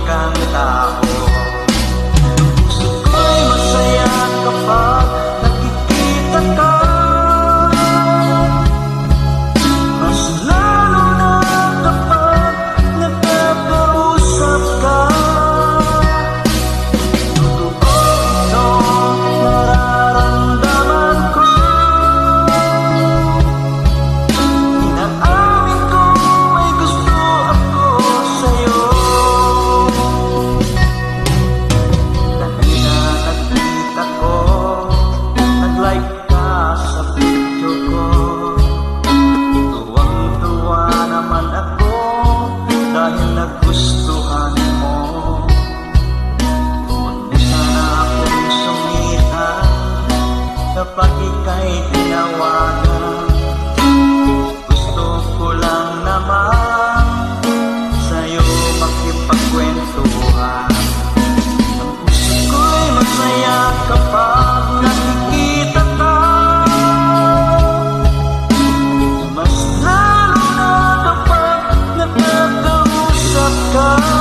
kang tao. Puso ko'y masaya kapag nakikita ka. Mas lalo na kapag nagkakausap ka. Totoo ito, nararamdaman ko. Inaamin ko may gusto ako sa'yo. Kanina nakita ko, nag-like ka sa video ko. Tuwang-tuwa naman ako dahil nagustuhan mo. Huwag mo sana akong sumihan kapag ika'y tinawagan. Gusto ko lang naman sa'yo makipagkwentuhan. Ang puso ko'y masaya kapag nakikita ka. Mas lalo na kapag nakakausap ka.